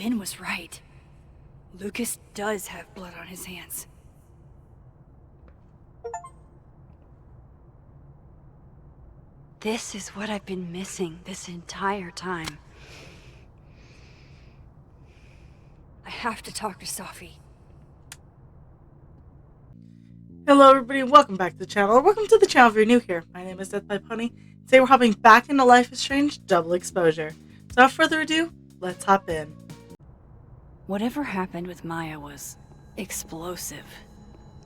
Vin was right. Lucas does have blood on his hands. This is what I've been missing this entire time. I have to talk to Safi. Hello everybody and welcome back to the channel, or welcome to the channel if you're new here. My name is Death by Punny. Today we're hopping back into Life is Strange Double Exposure. So without further ado, let's hop in. Whatever happened with Maya was explosive.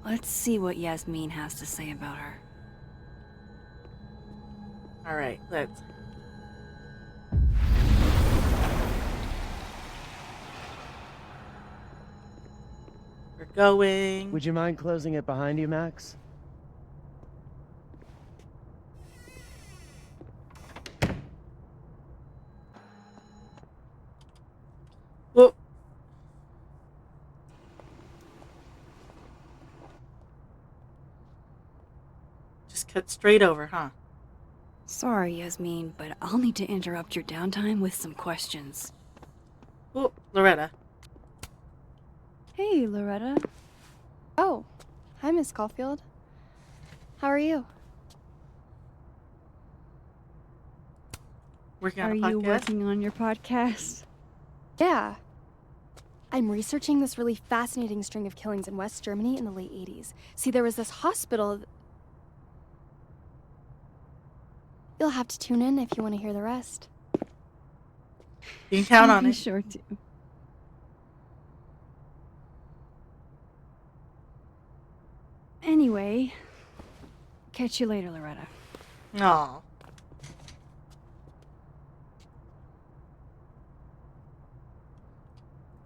Let's see what Yasmin has to say about her. Alright, let's... We're going... Would you mind closing it behind you, Max? Whoa. Just cut straight over, huh? Sorry, Yasmin, but I'll need to interrupt your downtime with some questions. Oh, Loretta. Hey, Loretta. Oh, hi, Miss Caulfield. How are you? Working on Are a podcast? you working on your podcast? Yeah. I'm researching this really fascinating string of killings in West Germany in the late 80s. See, there was this hospital... You'll have to tune in if you want to hear the rest. You can count I'll on be it. sure to. Anyway, catch you later, Loretta. Aw.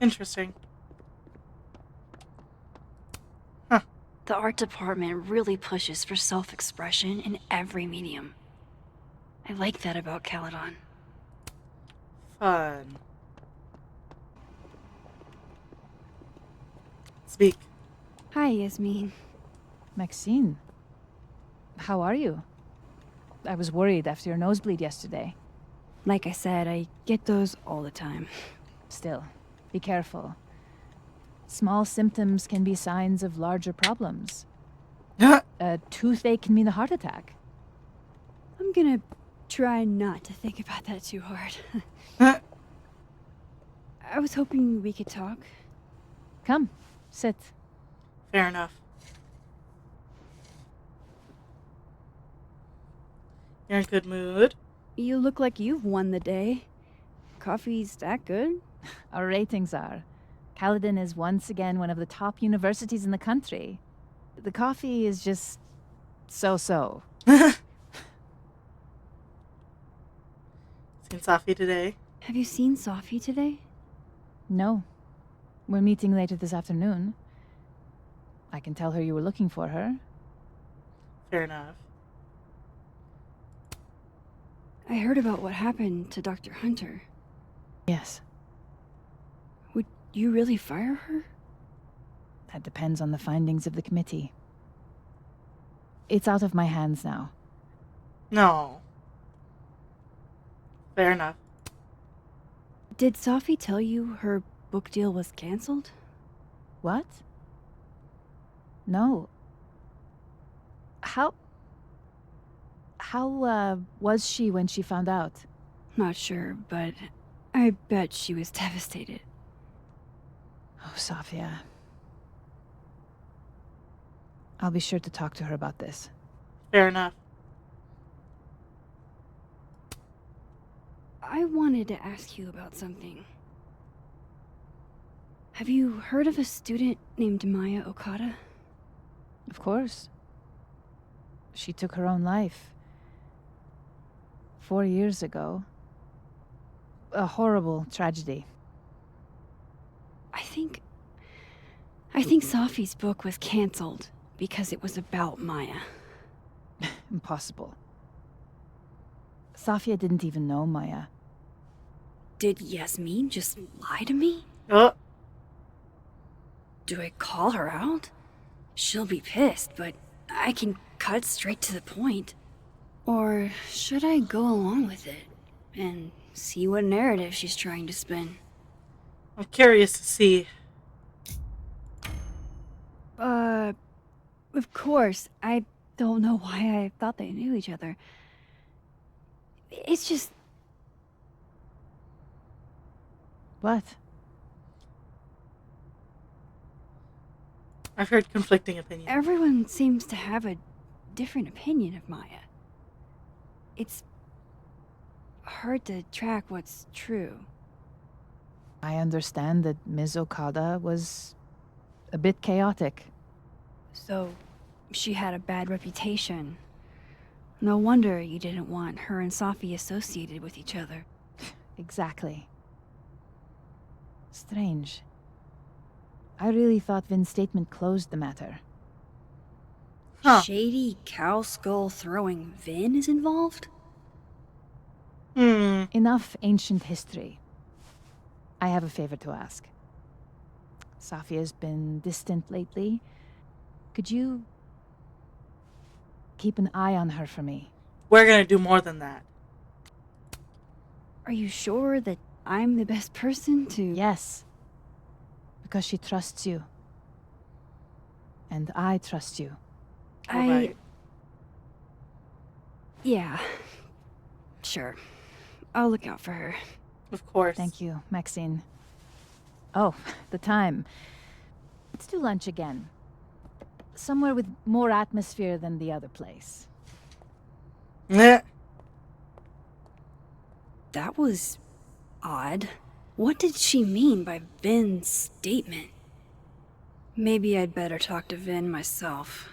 Interesting. The art department really pushes for self-expression in every medium. I like that about Caledon. Fun. Speak. Hi, Yasmin. Maxine, how are you? I was worried after your nosebleed yesterday. Like I said, I get those all the time. Still, be careful. Small symptoms can be signs of larger problems. A toothache can mean a heart attack. I'm gonna try not to think about that too hard. I was hoping we could talk. Come, sit. Fair enough. You're in a good mood. You look like you've won the day. Coffee's that good? Our ratings are. Caledon is once again one of the top universities in the country. The coffee is just so-so. Seen Safi today. Have you seen Safi today? No. We're meeting later this afternoon. I can tell her you were looking for her. Fair enough. I heard about what happened to Dr. Hunter. Yes. Would you really fire her? That depends on the findings of the committee. It's out of my hands now. No. Fair enough. Did Safi tell you her book deal was canceled? What? No. How was she when she found out? Not sure, but I bet she was devastated. Oh, Safia. I'll be sure to talk to her about this. Fair enough. I wanted to ask you about something. Have you heard of a student named Maya Okada? Of course. She took her own life. 4 years ago. A horrible tragedy. I think Safi's book was canceled because it was about Maya. Impossible. Safia didn't even know Maya. Did Yasmin just lie to me? Oh, Do I call her out? She'll be pissed, but I can cut straight to the point. Or should I go along with it and see what narrative she's trying to spin? I'm curious to see. Of course. I don't know why I thought they knew each other. It's just... What? I've heard conflicting opinions. Everyone seems to have a different opinion of Maya. It's hard to track what's true. I understand that Ms. Okada was a bit chaotic. So, she had a bad reputation. No wonder you didn't want her and Safi associated with each other. Exactly. Strange. I really thought Vin's statement closed the matter. Huh. Shady cow skull throwing Vin is involved? Enough ancient history. I have a favor to ask. Safia's been distant lately. Could you keep an eye on her for me? We're gonna do more than that. Are you sure that I'm the best person to... Yes. Because she trusts you. And I trust you. Alright. Yeah. Sure. I'll look out for her. Of course. Thank you, Maxine. Oh, the time. Let's do lunch again. Somewhere with more atmosphere than the other place. Meh. That was... odd. What did she mean by Vin's statement? Maybe I'd better talk to Vin myself.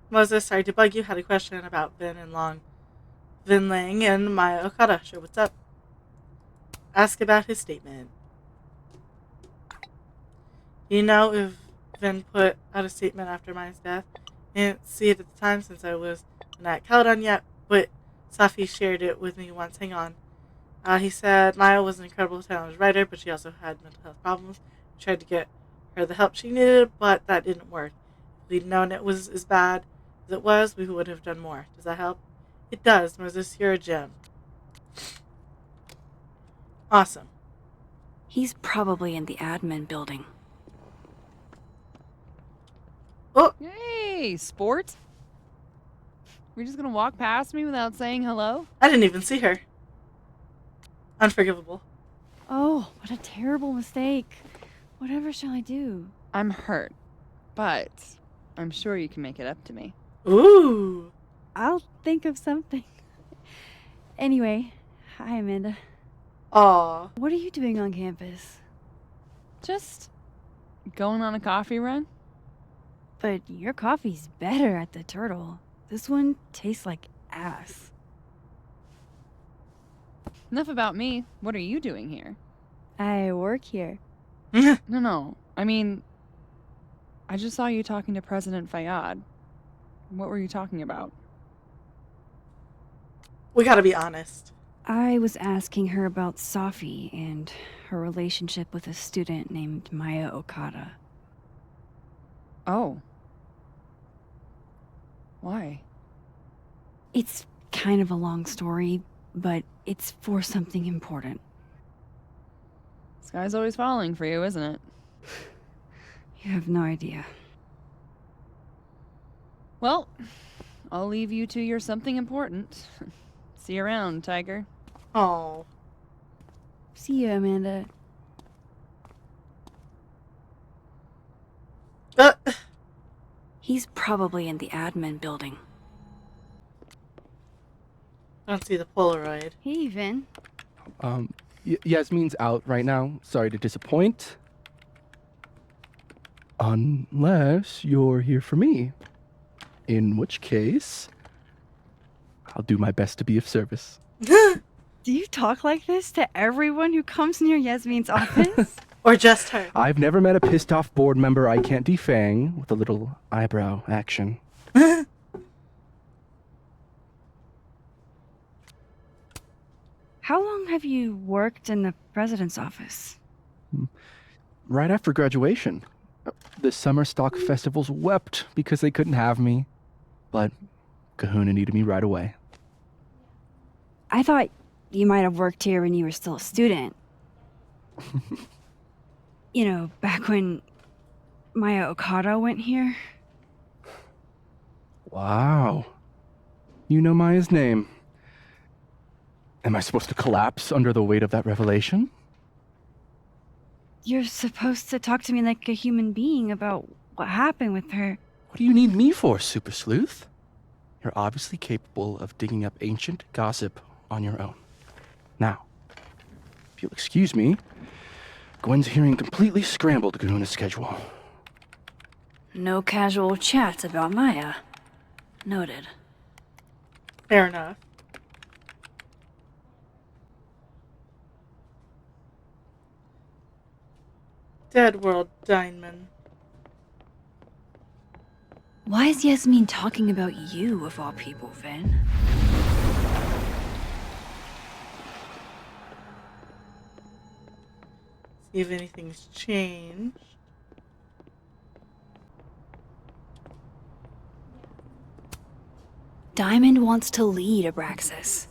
Moses, sorry to bug you. Had a question about Vin and Long. Vin Lang and Maya Okada. Sure, what's up? Ask about his statement. You know if Vin put out a statement after Maya's death? I didn't see it at the time since I was not at Caledon yet, but Safi shared it with me once. Hang on. He said Maya was an incredible talented writer, but she also had mental health problems. We tried to get her the help she needed, but that didn't work. If we'd known it was as bad as it was, we would have done more. Does that help? It does, Moses. You're a gem. Awesome. He's probably in the admin building. Oh, Hey, sport. We're just gonna walk past me without saying hello? I didn't even see her. Unforgivable. Oh, what a terrible mistake. Whatever shall I do? I'm hurt, but I'm sure you can make it up to me. Ooh. I'll think of something. Anyway, hi Amanda. Aw. What are you doing on campus? Just going on a coffee run? But your coffee's better at the Turtle. This one tastes like ass. Enough about me. What are you doing here? I work here. No. I mean, I just saw you talking to President Fayyad. What were you talking about? We gotta be honest. I was asking her about Safi and her relationship with a student named Maya Okada. Oh. Why? It's kind of a long story, but it's for something important. Sky's always falling for you, isn't it? You have no idea. Well, I'll leave you to your something important. See you around, Tiger. Oh. See you, Amanda. He's probably in the admin building. Don't see the Polaroid. Hey, Vin. Yasmin's out right now. Sorry to disappoint. Unless you're here for me. In which case, I'll do my best to be of service. Do you talk like this to everyone who comes near Yasmin's office? Or just her. I've never met a pissed off board member I can't defang with a little eyebrow action. How long have you worked in the president's office? Right after graduation. The summer stock festivals wept because they couldn't have me. but Kahuna needed me right away. I thought you might have worked here when you were still a student. You know, back when Maya Okada went here. Wow. You know Maya's name. Am I supposed to collapse under the weight of that revelation? You're supposed to talk to me like a human being about what happened with her. What do you need me for, Super Sleuth? You're obviously capable of digging up ancient gossip on your own. Now, if you'll excuse me, Gwen's hearing completely scrambled Kahuna's schedule. No casual chats about Maya. Noted. Fair enough. Dead World Diamond. Why is Yasmin talking about you, of all people, Vin? See if anything's changed. Diamond wants to lead Abraxas.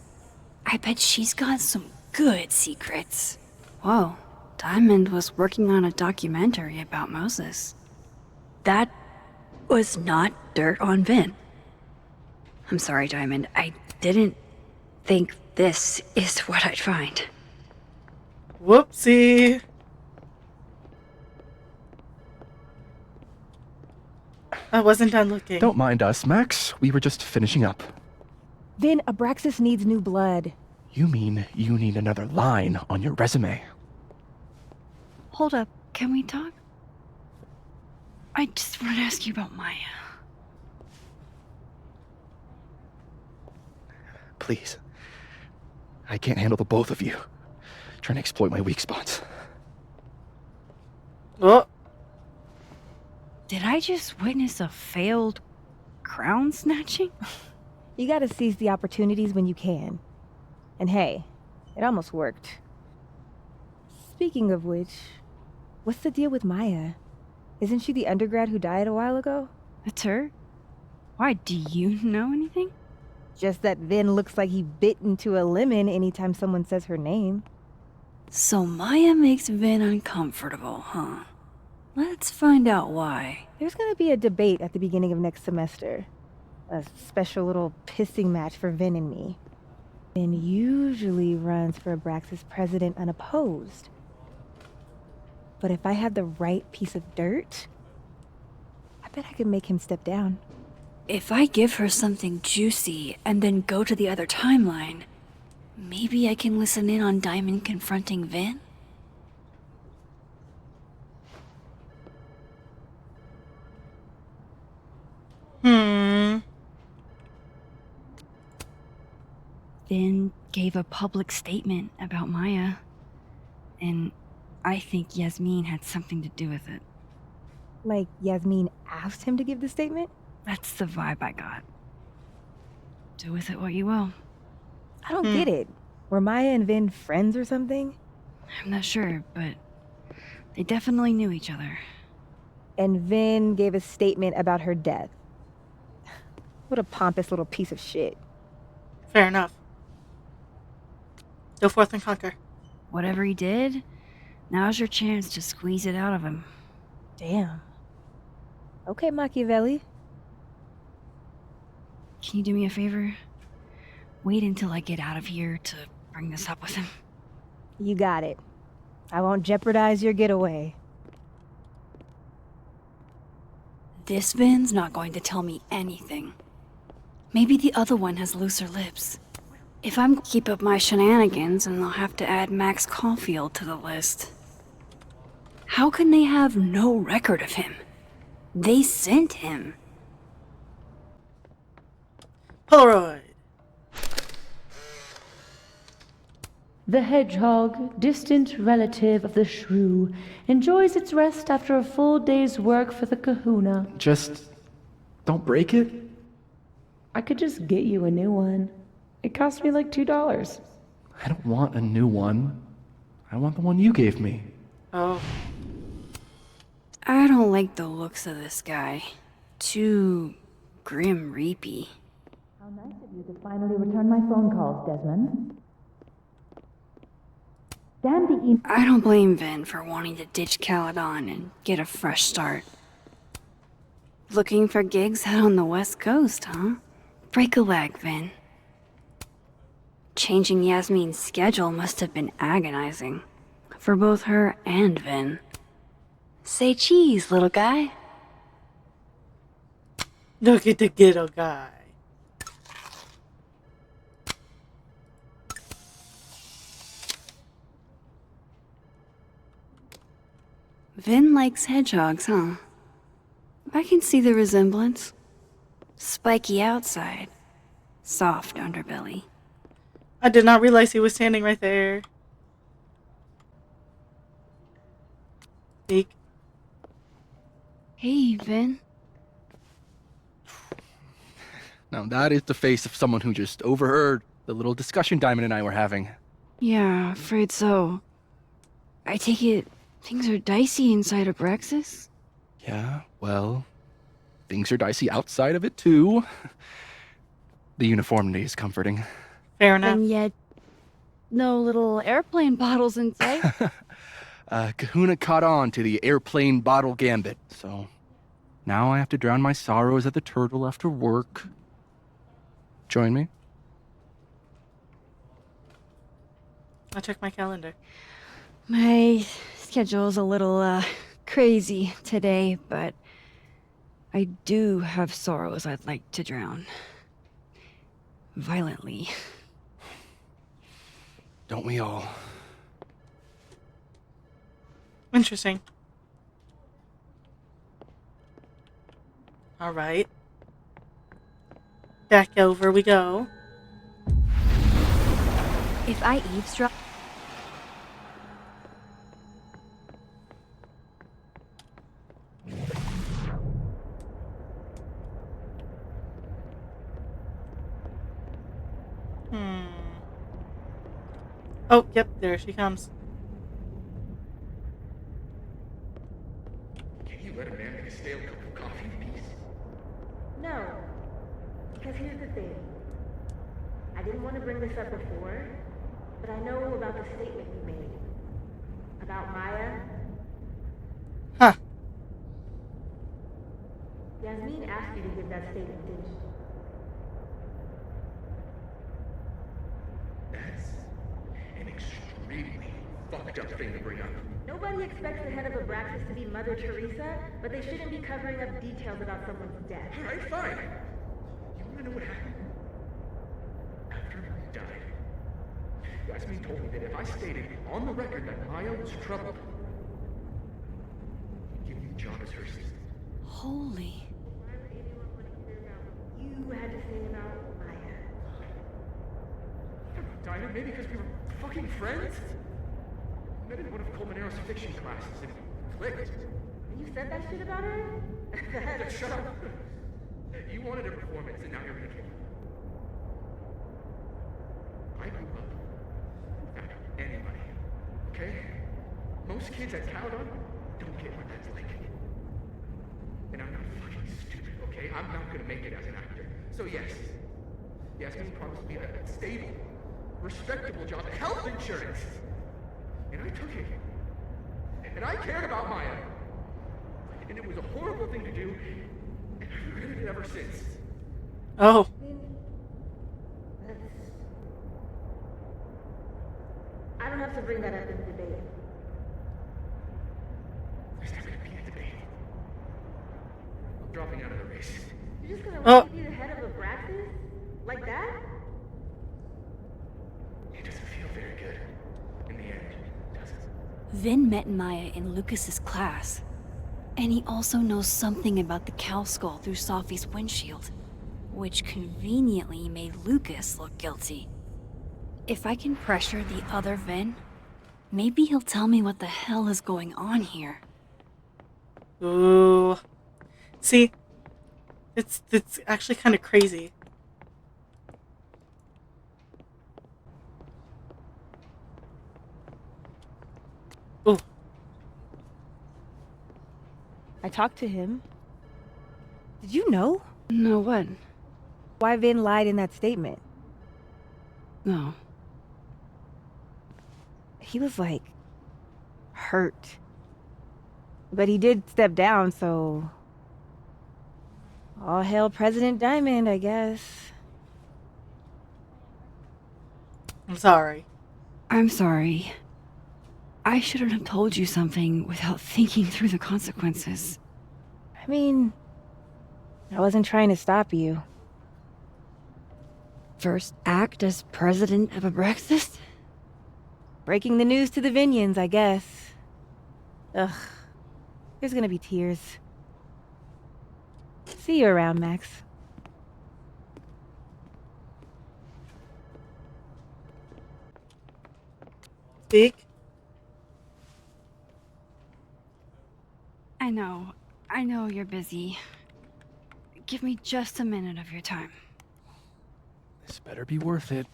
I bet she's got some good secrets. Whoa, Diamond was working on a documentary about Moses. That was not dirt on Vin. I'm sorry, Diamond. I didn't think this is what I'd find. Whoopsie. I wasn't done looking. Don't mind us, Max. We were just finishing up. Vin, Abraxas needs new blood. You mean you need another line on your resume? Hold up, can we talk? I just want to ask you about Maya. Please. I can't handle the both of you. Trying to exploit my weak spots. Oh, Did I just witness a failed crown snatching? You gotta seize the opportunities when you can. And hey, it almost worked. Speaking of which, what's the deal with Maya? Isn't she the undergrad who died a while ago? That's her? Why, do you know anything? Just that Vin looks like he bit into a lemon anytime someone says her name. So Maya makes Vin uncomfortable, huh? Let's find out why. There's gonna be a debate at the beginning of next semester. A special little pissing match for Vin and me. Vin usually runs for Abraxas president unopposed. But if I had the right piece of dirt, I bet I could make him step down. If I give her something juicy and then go to the other timeline, maybe I can listen in on Diamond confronting Vin? Vin gave a public statement about Maya, and I think Yasmin had something to do with it. Like Yasmin asked him to give the statement? That's the vibe I got. Do with it what you will. I don't get it. Were Maya and Vin friends or something? I'm not sure, but they definitely knew each other. And Vin gave a statement about her death. What a pompous little piece of shit. fair enough. Go forth and conquer. Whatever he did, now's your chance to squeeze it out of him. Damn. Okay, Machiavelli. Can you do me a favor? Wait until I get out of here to bring this up with him. You got it. I won't jeopardize your getaway. This Vin's not going to tell me anything. Maybe the other one has looser lips. If I'm to keep up my shenanigans, then I'll have to add Max Caulfield to the list. How can they have no record of him? They sent him. Polaroid. The hedgehog, distant relative of the shrew, enjoys its rest after a full day's work for the kahuna. Just don't break it. I could just get you a new one. It cost me like $2. I don't want a new one. I want the one you gave me. Oh. I don't like the looks of this guy. Too grim reapy. How nice of you to finally return my phone calls, Desmond. Damn the email. I don't blame Vin for wanting to ditch Caledon and get a fresh start. Looking for gigs out on the West Coast, huh? Break a leg, Vin. Changing Yasmin's schedule must have been agonizing. For both her and Vin. Say cheese, little guy. Look at the ghetto guy. Vin likes hedgehogs, huh? I can see the resemblance. Spiky outside, soft underbelly. I did not realize he was standing right there. Speak. Hey, Vin. Now that is the face of someone who just overheard the little discussion Diamond and I were having. Yeah, afraid so. I take it things are dicey inside of Braxis? Yeah, well, things are dicey outside of it too. The uniformity is comforting. Fair enough. And yet, no little airplane bottles in sight. Kahuna caught on to the airplane bottle gambit, so now I have to drown my sorrows at the Turtle after work. Join me? I'll check my calendar. My schedule's a little, crazy today, but I do have sorrows I'd like to drown. Violently. Don't we all? Interesting. All right. Back over we go. If I eavesdrop... Oh, yep, there she comes. Can you let a man make a stale cup of coffee in peace? No. Because here's the thing. I didn't want to bring this up before, but I know about the statement you made. About Maya. Huh. Yasmin asked you to give that statement, didn't she? That's an extremely fucked up thing to bring up. Nobody expects the head of Abraxas to be Mother Teresa, but they shouldn't be covering up details about someone's death. Alright, fine. You wanna know what happened? After Maya died, Yasmin told me that if I stated on the record that Maya was troubled, he'd give me the job as her assistant. Holy... Why would anyone want to hear about what you had to say about Maya? I don't know, Dinah, maybe because we were fucking friends? I met in one of Colmenaro's fiction classes and it clicked. You said that shit about her? Shut up. You wanted a performance and now you're making one. I grew up without anybody, okay? Most kids at Caledon don't get what that's like. And I'm not fucking stupid, okay? I'm not gonna make it as an actor. So yes, Yasmin promised me a stable, respectable job, health insurance. And I took it. And I cared about Maya. And it was a horrible thing to do, and I've regretted it ever since. Oh. I don't have to bring that up in the debate. There's not gonna be a debate. I'm dropping out of the race. You're just gonna Oh. let me be the head of Abraxas? Like that? It doesn't feel very good. In the end, does it? Vin met Maya in Lucas's class. And he also knows something about the cow skull through Sophie's windshield, which conveniently made Lucas look guilty. If I can pressure the other Vin, maybe he'll tell me what the hell is going on here. Ooh. See, it's actually kind of crazy. Ooh. I talked to him. Did you know? No, what? Why Vin lied in that statement. No. He was like hurt. But he did step down, so all hail President Diamond, I guess. I'm sorry. I'm sorry. I shouldn't have told you something without thinking through the consequences. I mean, I wasn't trying to stop you. First act as president of Abraxas? Breaking the news to the Vinians, I guess. Ugh. There's gonna be tears. See you around, Max. Speak. I know you're busy. Give me just a minute of your time. This better be worth it.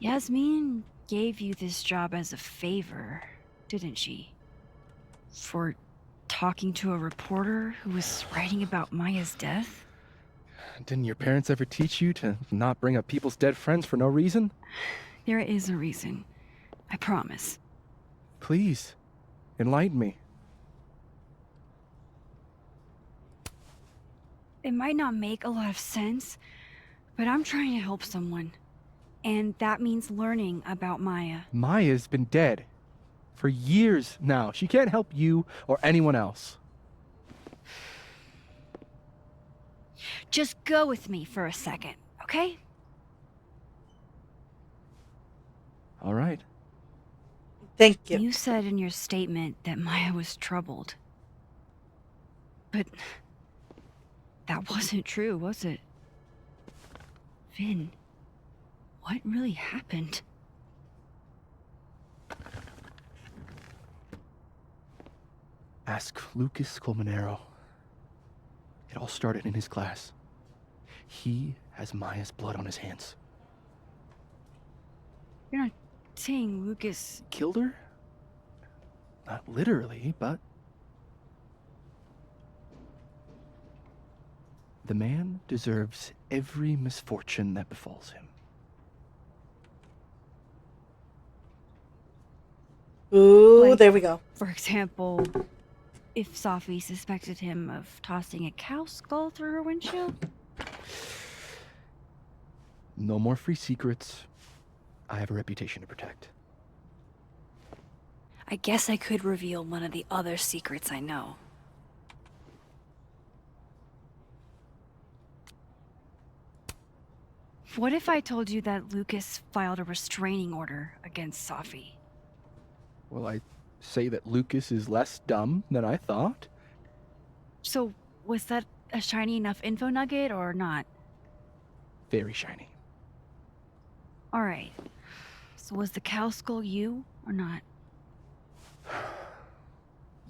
Yasmin gave you this job as a favor, didn't she? For talking to a reporter who was writing about Maya's death? Didn't your parents ever teach you to not bring up people's dead friends for no reason? There is a reason. I promise. Please, enlighten me. It might not make a lot of sense, but I'm trying to help someone. And that means learning about Maya. Maya's been dead for years now. She can't help you or anyone else. Just go with me for a second, okay? All right. Thank you. You said in your statement that Maya was troubled. But that wasn't true, was it? Vin, what really happened? Ask Lucas Colmenero. It all started in his class. He has Maya's blood on his hands. You're not saying Lucas... Killed her? Not literally, but... The man deserves every misfortune that befalls him. Ooh, Like- there we go. For example, if Safi suspected him of tossing a cow skull through her windshield? No more free secrets. I have a reputation to protect. I guess I could reveal one of the other secrets I know. What if I told you that Lucas filed a restraining order against Safi? Well, I say that Lucas is less dumb than I thought. So, was that a shiny enough info nugget or not? Very shiny. Alright. So was the cow skull you or not?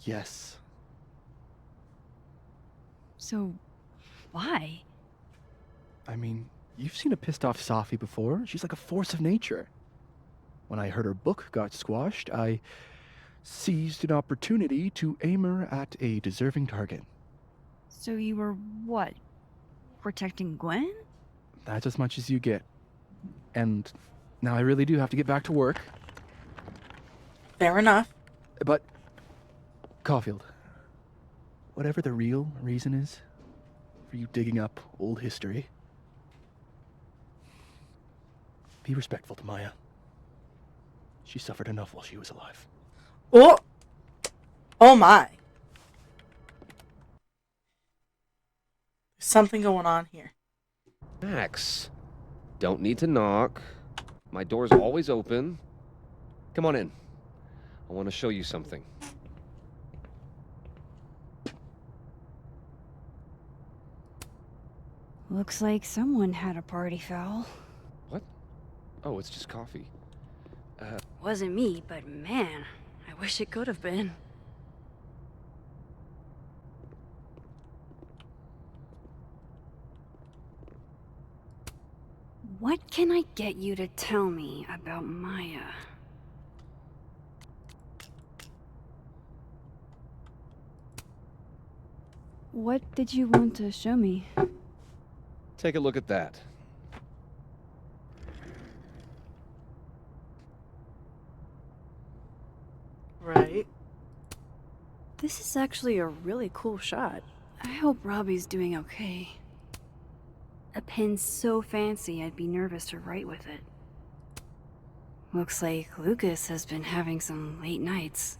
Yes. So, why? I mean, you've seen a pissed off Safi before. She's like a force of nature. When I heard her book got squashed, I seized an opportunity to aim her at a deserving target. So you were what? Protecting Gwen? That's as much as you get. And now I really do have to get back to work. Fair enough. But, Caulfield, whatever the real reason is for you digging up old history, be respectful to Maya. She suffered enough while she was alive. Oh! Oh my. There's something going on here. Max, don't need to knock. My door's always open. Come on in. I want to show you something. Looks like someone had a party foul. What? Oh, it's just coffee. Wasn't me, but man, I wish it could have been. What can I get you to tell me about Maya? What did you want to show me? Take a look at that. Right. This is actually a really cool shot. I hope Robbie's doing okay. A pen so fancy I'd be nervous to write with it. Looks like Lucas has been having some late nights.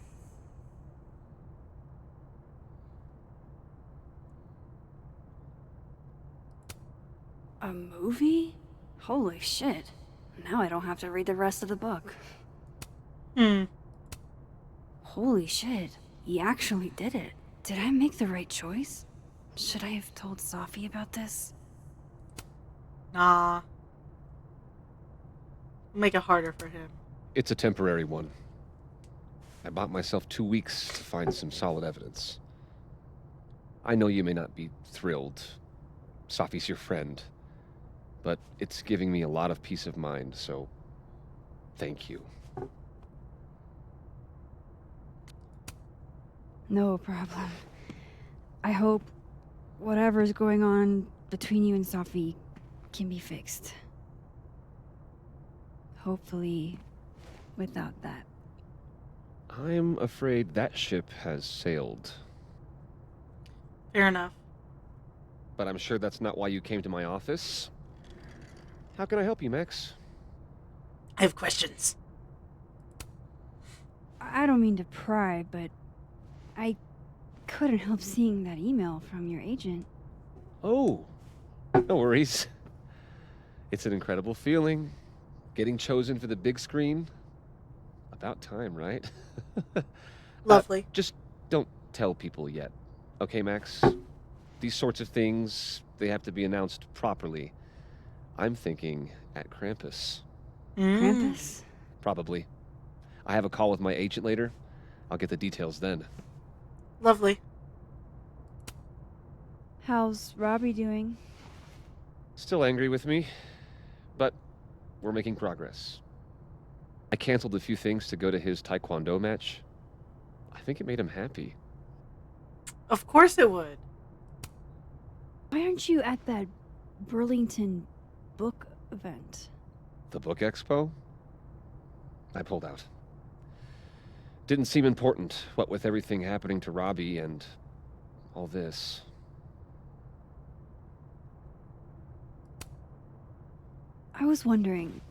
A movie? Holy shit. Now I don't have to read the rest of the book. Holy shit. He actually did it. Did I make the right choice? Should I have told Safi about this? Nah. Make it harder for him. It's a temporary one. I bought myself 2 weeks to find some solid evidence. I know you may not be thrilled. Safi's your friend. But it's giving me a lot of peace of mind, so thank you. No problem. I hope whatever's going on between you and Safi can be fixed. Hopefully, without that. I'm afraid that ship has sailed. Fair enough. But I'm sure that's not why you came to my office. How can I help you, Max? I have questions. I don't mean to pry, but I couldn't help seeing that email from your agent. Oh, no worries. It's an incredible feeling. Getting chosen for the big screen. About time, right? Lovely. Just don't tell people yet. Okay, Max? These sorts of things, they have to be announced properly. I'm thinking at Krampus. Krampus? Probably. I have a call with my agent later. I'll get the details then. Lovely. How's Robbie doing? Still angry with me, but we're making progress. I canceled a few things to go to his taekwondo match. I think it made him happy. Of course it would. Why aren't you at that Burlington book event? The book expo? I pulled out. Didn't seem important, what with everything happening to Robbie and all this. I was wondering,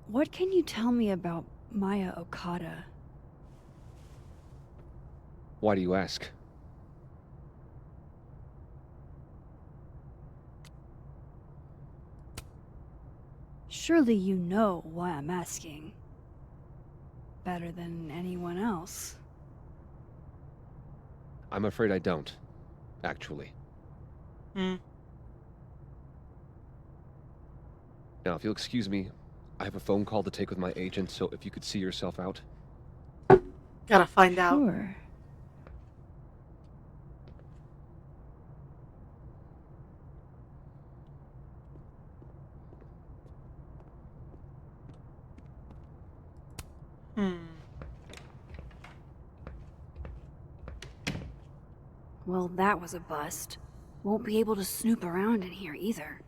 what can you tell me about Maya Okada? Why do you ask? Surely you know why I'm asking. Better than anyone else. I'm afraid I don't, actually. Now, if you'll excuse me, I have a phone call to take with my agent, so if you could see yourself out. Gotta find out. Sure. Well, that was a bust. Won't be able to snoop around in here either.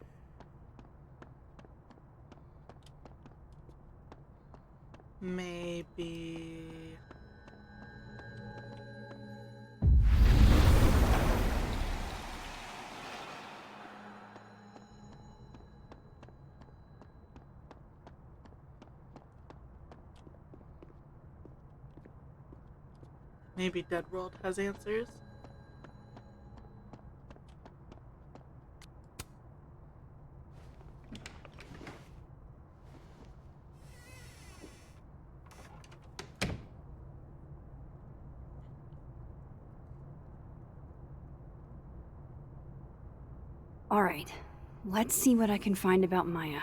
Maybe... Maybe Dead World has answers? Alright, let's see what I can find about Maya.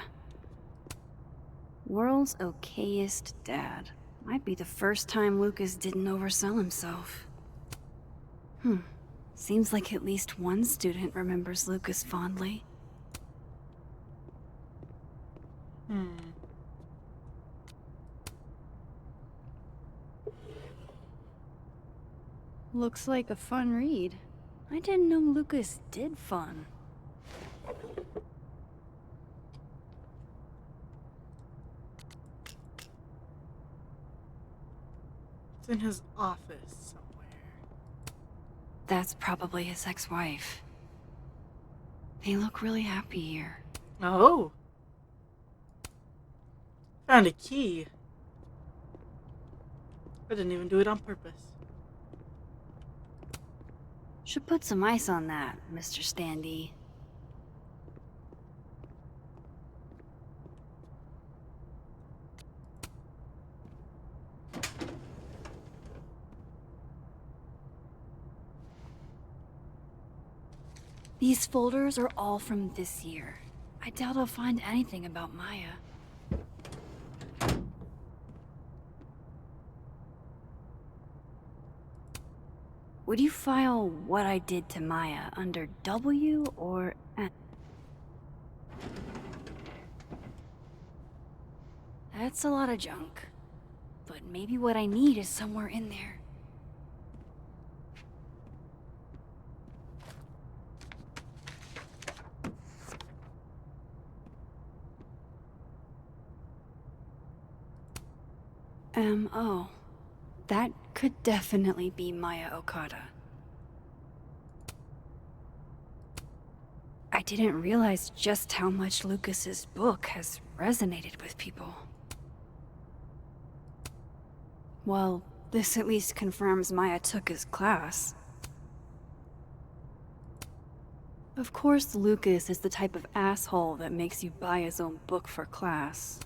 World's okayest dad. Might be the first time Lucas didn't oversell himself. Seems like at least one student remembers Lucas fondly. Looks like a fun read. I didn't know Lucas did fun. It's in his office somewhere. That's probably his ex-wife. They look really happy here. Oh. Found a key. I didn't even do it on purpose. Should put some ice on that, Mr. Standy. These folders are all from this year. I doubt I'll find anything about Maya. Would you file what I did to Maya under W or N? That's a lot of junk. But maybe what I need is somewhere in there. M.O. That could definitely be Maya Okada. I didn't realize just how much Lucas's book has resonated with people. Well, this at least confirms Maya took his class. Of course, Lucas is the type of asshole that makes you buy his own book for class.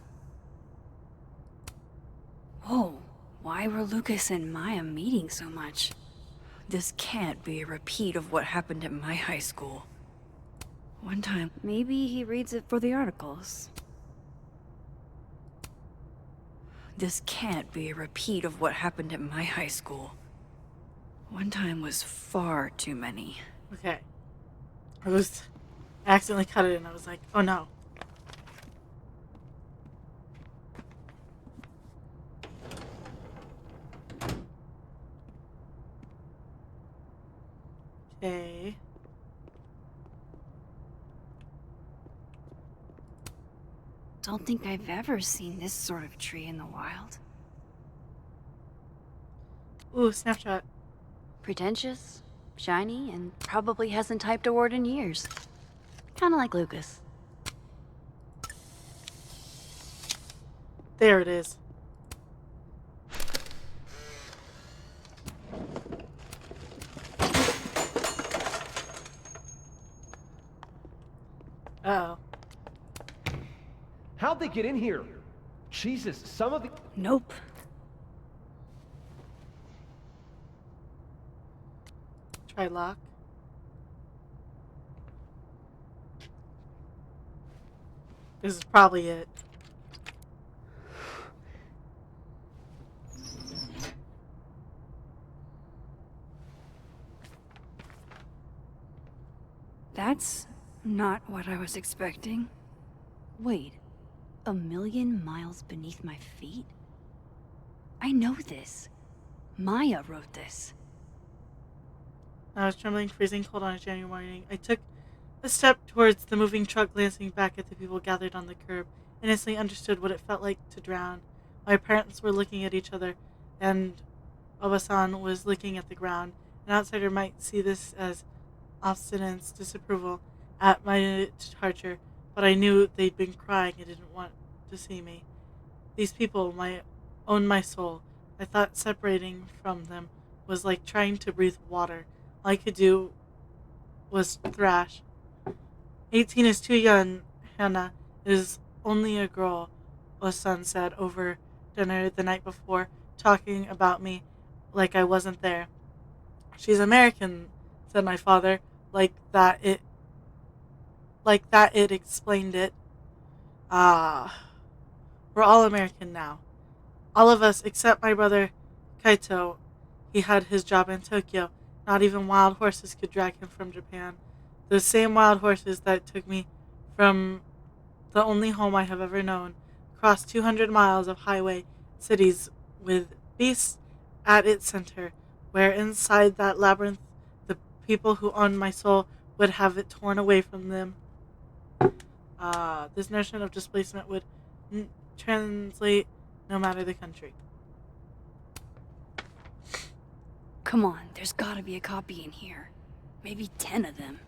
Whoa, why were Lucas and Maya meeting so much? This can't be a repeat of what happened at my high school. One time, maybe he reads it for the articles. This can't be a repeat of what happened at my high school. One time was far too many. Okay. I accidentally cut it and I was like, oh no. Okay. Don't think I've ever seen this sort of tree in the wild. Ooh, snapshot. Pretentious, shiny, and probably hasn't typed a word in years. Kinda like Lucas. There it is. Uh-oh. How'd they get in here? Jesus, some of the... Nope. Try lock. This is probably it. That's not what I was expecting. Wait, 1,000,000 miles beneath my feet? I know this. Maya wrote this. I was trembling, freezing cold on a January morning. I took a step towards the moving truck, glancing back at the people gathered on the curb, and instantly understood what it felt like to drown. My parents were looking at each other, and Obasan was looking at the ground. An outsider might see this as obstinance, disapproval at my departure, but I knew they'd been crying and didn't want to see me. These people own my soul. I thought separating from them was like trying to breathe water. All I could do was thrash. 18 is too young, Hannah. It is only a girl, Osan said over dinner the night before, talking about me like I wasn't there. She's American, said my father, like that it explained it. We're all American now. All of us except my brother Kaito. He had his job in Tokyo. Not even wild horses could drag him from Japan. Those same wild horses that took me from the only home I have ever known, across 200 miles of highway cities with beasts at its center, where inside that labyrinth the people who own my soul would have it torn away from them. This notion of displacement would translate no matter the country. Come on, there's gotta be a copy in here. Maybe 10 of them.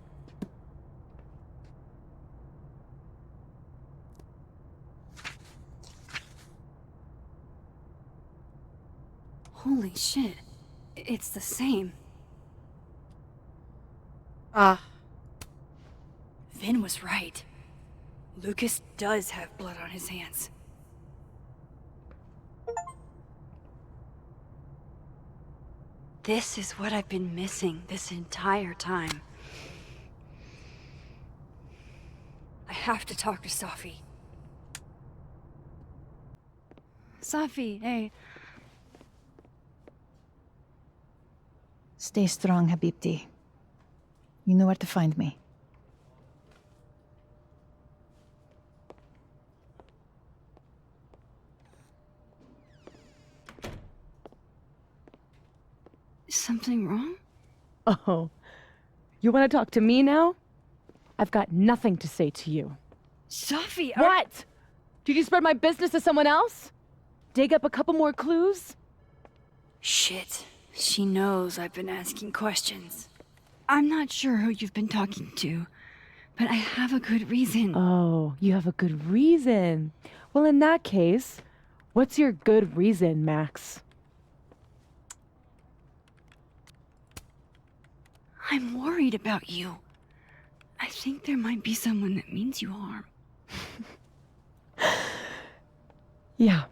Holy shit. It's the same. Vin was right. Lucas does have blood on his hands. This is what I've been missing this entire time. I have to talk to Safi. Safi, hey. Stay strong, Habibti. You know where to find me. Is something wrong? Oh, you want to talk to me now? I've got nothing to say to you. Safi, What? Did you spread my business to someone else? Dig up a couple more clues? Shit. She knows I've been asking questions. I'm not sure who you've been talking to, but I have a good reason. Oh, you have a good reason. Well, in that case, what's your good reason, Max? I'm worried about you. I think there might be someone that means you harm. Yeah.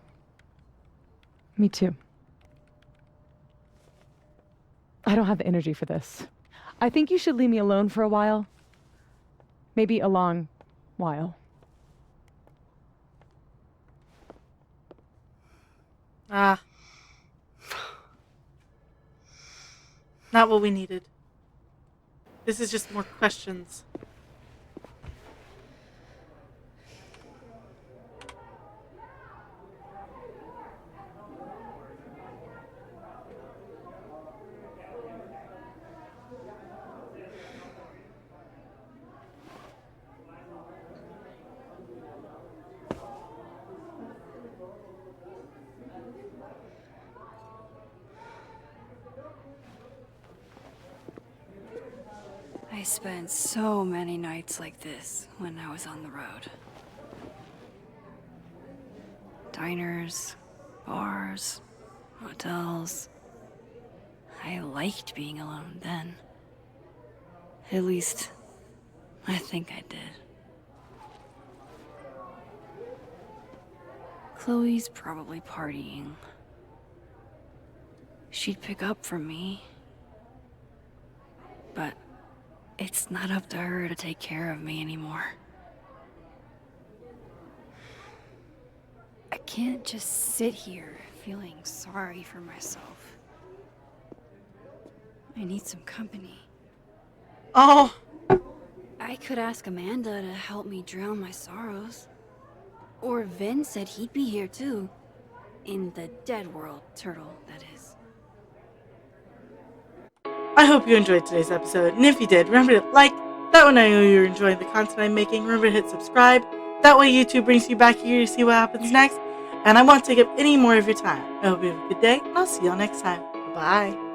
Me too. I don't have the energy for this. I think you should leave me alone for a while. Maybe a long while. Not what we needed. This is just more questions. I spent so many nights like this when I was on the road. Diners, bars, hotels. I liked being alone then. At least, I think I did. Chloe's probably partying. She'd pick up for me. But it's not up to her to take care of me anymore. I can't just sit here feeling sorry for myself. I need some company. Oh! I could ask Amanda to help me drown my sorrows. Or Vin said he'd be here too. In the dead world, Turtle, that is. I hope you enjoyed today's episode, and if you did, remember to like. That way I know you're enjoying the content I'm making. Remember to hit subscribe. That way YouTube brings you back here to see what happens next. And I won't take up any more of your time. I hope you have a good day, and I'll see y'all next time. Bye.